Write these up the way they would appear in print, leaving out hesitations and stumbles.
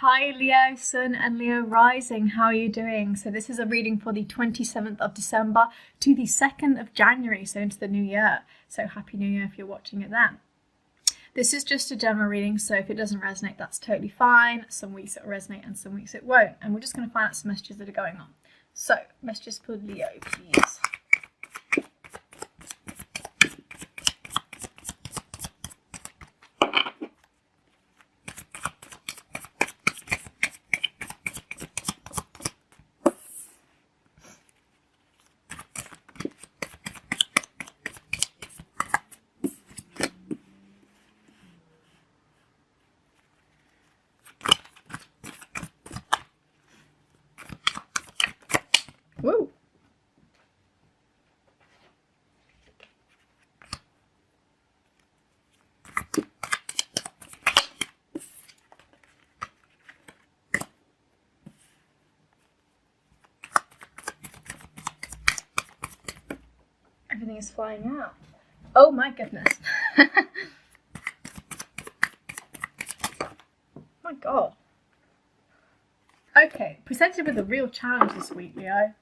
Hi Leo Sun and Leo Rising, how are you doing? So this is a reading for the 27th of December to the 2nd of January, so into the new year. So happy new year if you're watching it then. This is just a general reading, so if it doesn't resonate, that's totally fine. Some weeks it'll resonate and some weeks it won't. And we're just going to find out some messages that are going on. So, messages for Leo, please. Woo! Everything is flying out. Oh my goodness. My God. Okay, presented with a real challenge this week, Leo.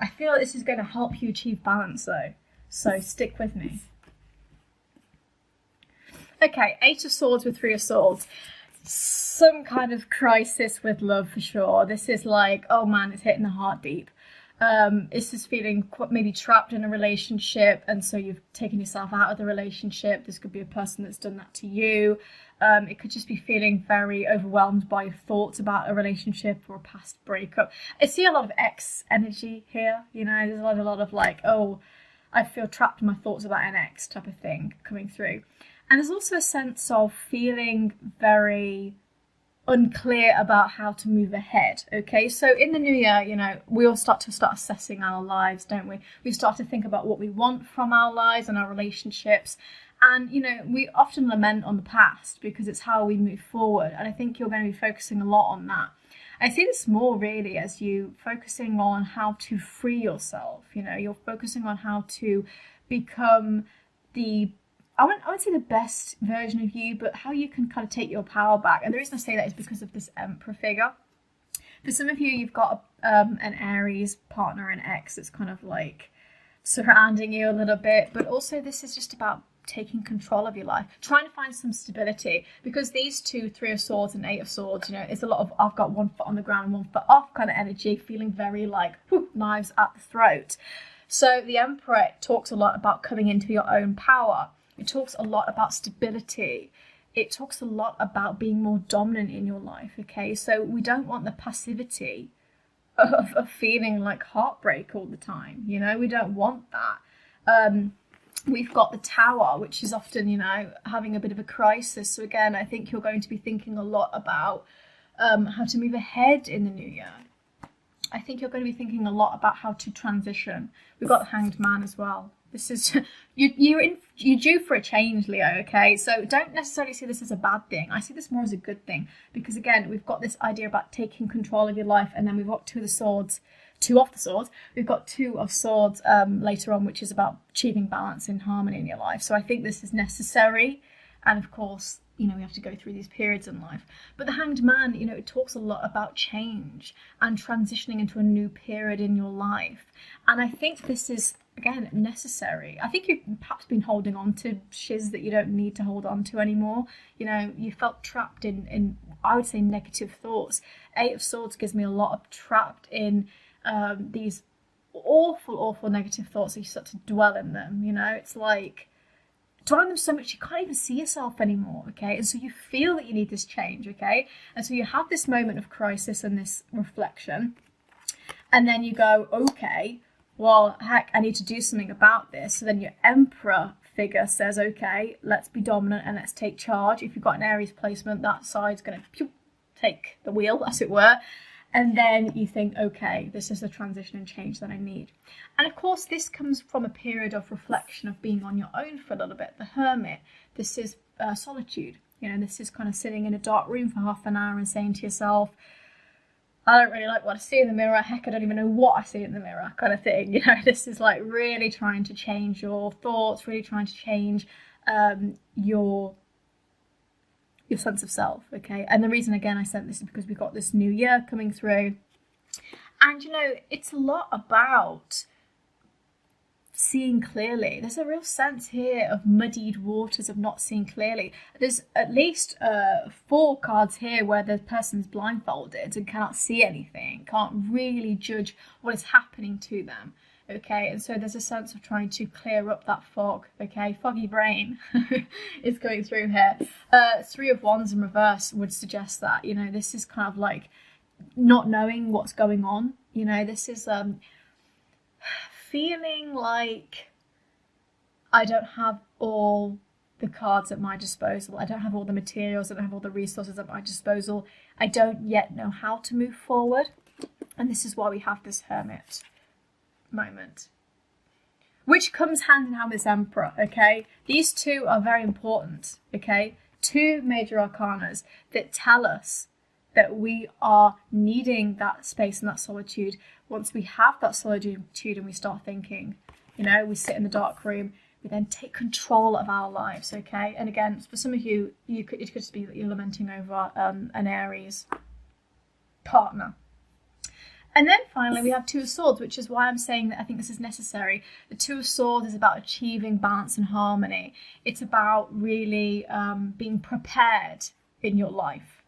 I feel this is going to help you achieve balance though, so stick with me. Okay, 8 of Swords with 3 of Swords. Some kind of crisis with love for sure. This is like, oh man, it's hitting the heart deep. This is feeling maybe trapped in a relationship, and so you've taken yourself out of the relationship. This could be a person that's done that to you. It could just be feeling very overwhelmed by your thoughts about a relationship or a past breakup. I see a lot of ex energy here, you know, there's a lot of like, oh, I feel trapped in my thoughts about an ex type of thing coming through. And there's also a sense of feeling very unclear about how to move ahead. Okay, so in the new year, you know, we all start assessing our lives, don't we? We start to think about what we want from our lives and our relationships. And, you know, we often lament on the past because it's how we move forward. And I think you're going to be focusing a lot on that. I see this more really as you focusing on how to free yourself. You know, you're focusing on how to become I wouldn't say the best version of you, but how you can kind of take your power back. And the reason I say that is because of this Emperor figure. For some of you, you've got an Aries partner, an ex that's kind of like surrounding you a little bit. But also this is just about taking control of your life, trying to find some stability, because these two, 3 of Swords and 8 of Swords, you know, it's a lot of I've got one foot on the ground, one foot off kind of energy, feeling very like knives at the throat. So the Emperor talks a lot about coming into your own power. It talks a lot about stability. It talks a lot about being more dominant in your life, okay? So we don't want the passivity of feeling like heartbreak all the time, you know? We don't want that. We've got the Tower, which is often, you know, having a bit of a crisis. So again, I think you're going to be thinking a lot about how to move ahead in the new year. I think you're going to be thinking a lot about how to transition. We've got the Hanged Man as well. This is you're due for a change, Leo, okay? So don't necessarily see this as a bad thing. I see this more as a good thing, because again, we've got this idea about taking control of your life, and then we've got 2 of the Swords, 2 off the Swords. We've got 2 of Swords later on, which is about achieving balance and harmony in your life. So I think this is necessary, and of course, you know, we have to go through these periods in life. But the Hanged Man, you know, it talks a lot about change and transitioning into a new period in your life. And I think this is, again, necessary. I think you've perhaps been holding on to shiz that you don't need to hold on to anymore. You know, you felt trapped in I would say, negative thoughts. 8 of Swords gives me a lot of trapped in these awful negative thoughts. So you start to dwell in them, you know. It's like dwelling them so much you can't even see yourself anymore, okay? And so you feel that you need this change, okay? And so you have this moment of crisis and this reflection, and then you go, okay, well, heck, I need to do something about this. So then your Emperor figure says, okay, let's be dominant and let's take charge. If you've got an Aries placement, that side's going to take the wheel, as it were. And then you think, okay, this is the transition and change that I need. And of course, this comes from a period of reflection, of being on your own for a little bit. The Hermit, this is solitude. You know, this is kind of sitting in a dark room for half an hour and saying to yourself, I don't really like what I see in the mirror. Heck, I don't even know what I see in the mirror, kind of thing. You know, this is like really trying to change your thoughts, really trying to change your your sense of self, okay? And the reason, again, I sent this is because we've got this new year coming through. And, you know, it's a lot about seeing clearly. There's a real sense here of muddied waters, of not seeing clearly. There's at least 4 cards here where the person's blindfolded and cannot see anything, can't really judge what is happening to them. Okay, and so there's a sense of trying to clear up that fog, okay? Foggy brain is going through here. 3 of Wands in reverse would suggest that, you know, this is kind of like not knowing what's going on. You know, this is feeling like I don't have all the cards at my disposal. I don't have all the materials. I don't have all the resources at my disposal. I don't yet know how to move forward. And this is why we have this Hermit moment, which comes hand in hand with this Emperor, okay? These 2 are very important, okay? 2 major arcanas that tell us that we are needing that space and that solitude. Once we have that solitude and we start thinking, you know, we sit in the dark room, we then take control of our lives, okay? And again, for some of you, it could just be that you're lamenting over an Aries partner. And then finally, we have 2 of Swords, which is why I'm saying that I think this is necessary. The 2 of Swords is about achieving balance and harmony. It's about really being prepared in your life.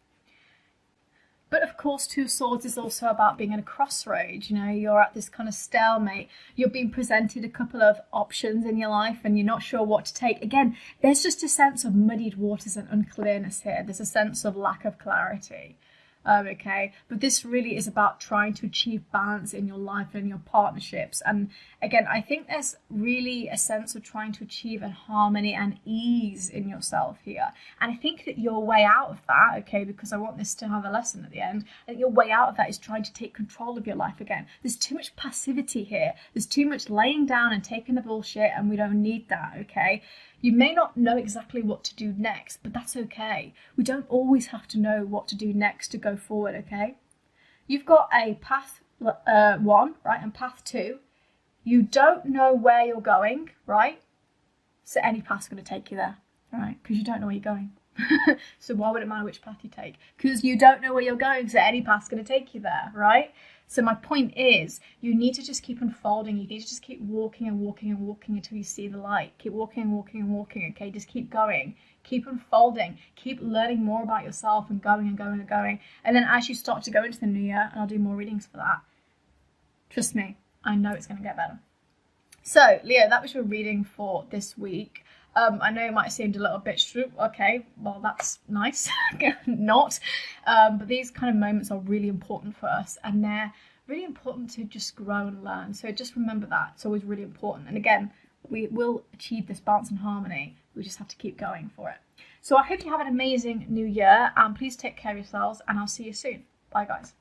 But of course, 2 of Swords is also about being at a crossroads. You know, you're at this kind of stalemate. You're being presented a couple of options in your life and you're not sure what to take. Again, there's just a sense of muddied waters and unclearness here. There's a sense of lack of clarity. Okay, but this really is about trying to achieve balance in your life and in your partnerships. And again, I think there's really a sense of trying to achieve a harmony and ease in yourself here. And I think that your way out of that, okay, because I want this to have a lesson at the end, I think your way out of that is trying to take control of your life again. There's too much passivity here. There's too much laying down and taking the bullshit, and we don't need that, okay? You may not know exactly what to do next, but that's okay. We don't always have to know what to do next to go forward, okay? You've got a path 1, right, and path 2. You don't know where you're going, right? So any path's going to take you there, right? Because you don't know where you're going. So why would it matter which path you take? Because you don't know where you're going, so any path's going to take you there, right? So my point is, you need to just keep unfolding. You need to just keep walking and walking and walking until you see the light. Keep walking and walking and walking, okay? Just keep going. Keep unfolding. Keep learning more about yourself and going and going and going. And then as you start to go into the new year, and I'll do more readings for that, trust me, I know it's going to get better. So, Leo, that was your reading for this week. I know it might have seemed a little bit okay, well, that's nice. Not. But these kind of moments are really important for us, and they're really important to just grow and learn. So just remember that. It's always really important. And again, we will achieve this balance and harmony. We just have to keep going for it. So I hope you have an amazing new year, and please take care of yourselves, and I'll see you soon. Bye, guys.